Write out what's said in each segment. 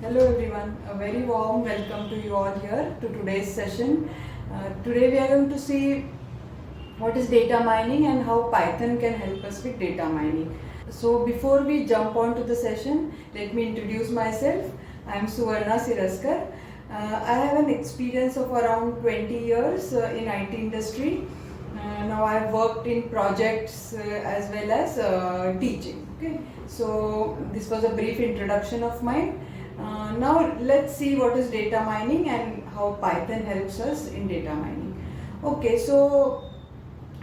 Hello everyone, a very warm welcome to you all here to today's session. Today we are going to see what is data mining and how Python can help us with data mining. So before we jump on to the session, let me introduce myself. I am Suvarna Siraskar. I have an experience of around 20 years in IT industry. Now I have worked in projects as well as teaching. Okay, so this was a brief introduction of mine. Now let's see what is data mining and how Python helps us in data mining. Okay, so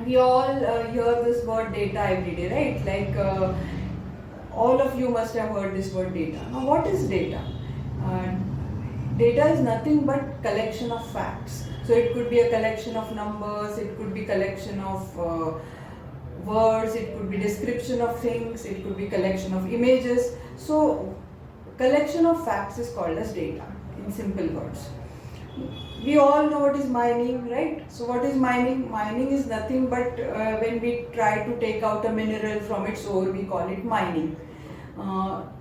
we all hear this word data every day, right? Like all of you must have heard this word data. Now what is data? Data is nothing but collection of facts. So it could be a collection of numbers, it could be collection of words, it could be description of things, it could be collection of images. So collection of facts is called as data in simple words. We all know what is mining, right? So what is mining? Mining is nothing but when we try to take out a mineral from its ore, we call it mining.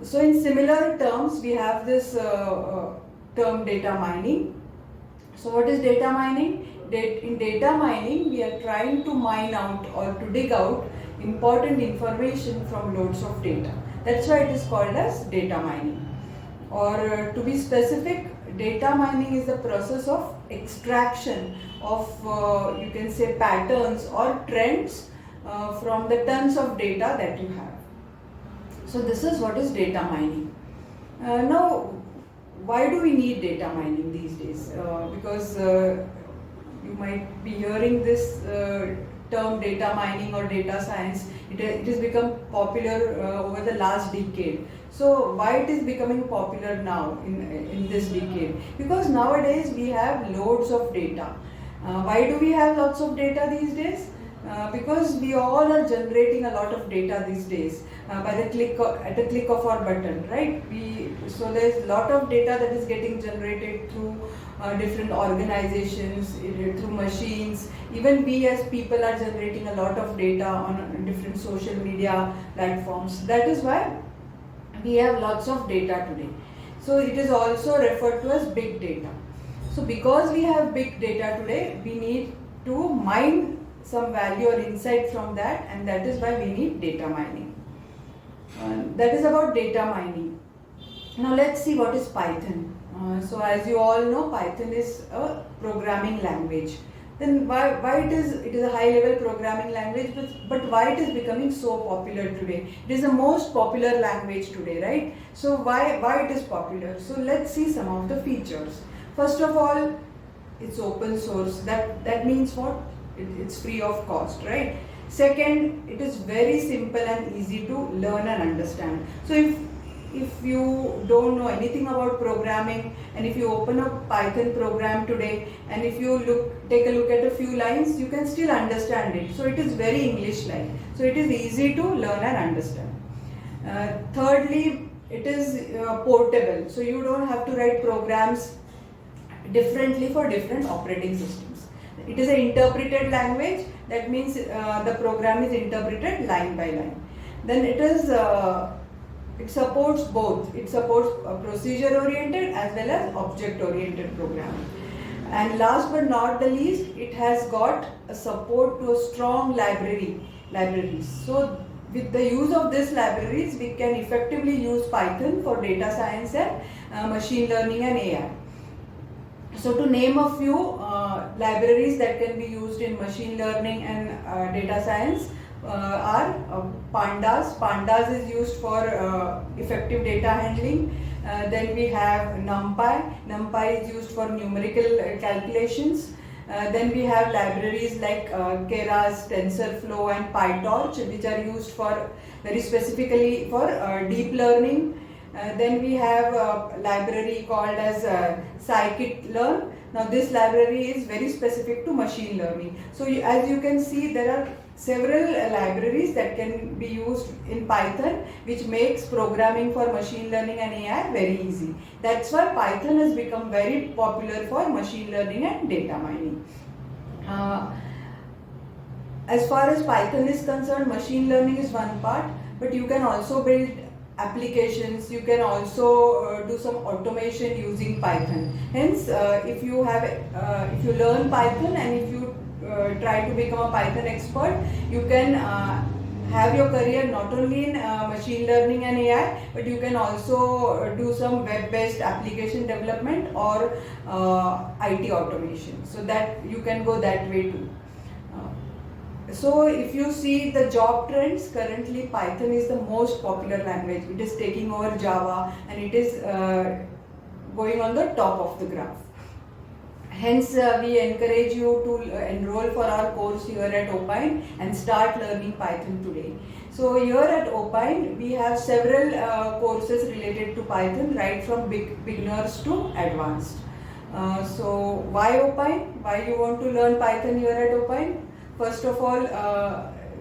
So in similar terms, we have this term data mining. So what is data mining? In data mining, we are trying to mine out or to dig out important information from loads of data. That's why it is called as data mining. Or to be specific, data mining is the process of extraction of you can say patterns or trends from the tons of data that you have. So this is what is data mining. Now, why do we need data mining these days? Because you might be hearing this term data mining or data science. It has become popular over the last decade. So why it is becoming popular now in this decade? Because nowadays we have loads of data. Why do we have lots of data these days? Because we all are generating a lot of data these days by the at a click of our button, right? So there's a lot of data that is getting generated through different organizations, through machines. Even we as people are generating a lot of data on different social media platforms. That is why we have lots of data today. So it is also referred to as big data. So because we have big data today, we need to mine some value or insight from that, and that is why we need data mining. That is about data mining. Now let's see what is Python. So as you all know, Python is a programming language. Then why it is a high level programming language, but why it is becoming so popular today? It is the most popular language today, right? So why it is popular? So let's see some of the features. First of all, it's open source. That means what? It's free of cost, right? Second, it is very simple and easy to learn and understand. So if you don't know anything about programming, and if you open a Python program today, and if you take a look at a few lines, you can still understand it. So it is very English-like. So it is easy to learn and understand. Thirdly, it is portable. So you don't have to write programs differently for different operating systems. It is an interpreted language. That means the program is interpreted line by line. Then it supports both. It supports procedure oriented as well as object oriented programming. And last but not the least, it has got a support to a strong libraries. So with the use of these libraries, we can effectively use Python for data science and machine learning and AI. So to name a few libraries that can be used in machine learning and data science are Pandas. Pandas is used for effective data handling. Then we have NumPy. NumPy is used for numerical calculations. Then we have libraries like Keras, TensorFlow and PyTorch, which are used for very specifically for deep learning. Then we have a library called as scikit-learn. Now this library is very specific to machine learning. So as you can see, there are several libraries that can be used in Python, which makes programming for machine learning and AI very easy. That's why Python has become very popular for machine learning and data mining. As far as Python is concerned, machine learning is one part, but you can also build applications. You can also do some automation using Python. Hence, if you learn Python and if you try to become a Python expert, you can have your career not only in machine learning and AI, but you can also do some web-based application development or IT automation. So that you can go that way too. So if you see the job trends, currently Python is the most popular language. It is taking over Java and it is going on the top of the graph. Hence, we encourage you to enroll for our course here at Opine and start learning Python today. So here at Opine, we have several courses related to Python, right from beginners to advanced. So why Opine? Why you want to learn Python here at Opine? First of all,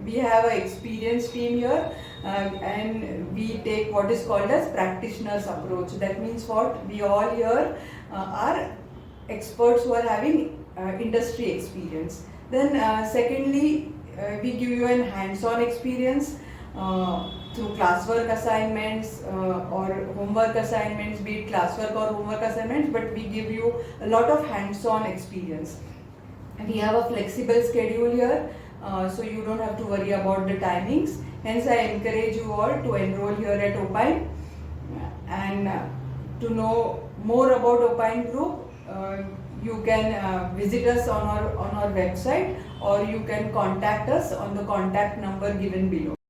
we have an experienced team here and we take what is called as practitioners approach. That means what? We all here are experts who are having industry experience. Then secondly, we give you an hands-on experience through classwork assignments or homework assignments, be it classwork or homework assignments, but we give you a lot of hands-on experience. We have a flexible schedule here, so you don't have to worry about the timings. Hence, I encourage you all to enroll here at Opine. And to know more about Opine Group, you can visit us on our website, or you can contact us on the contact number given below.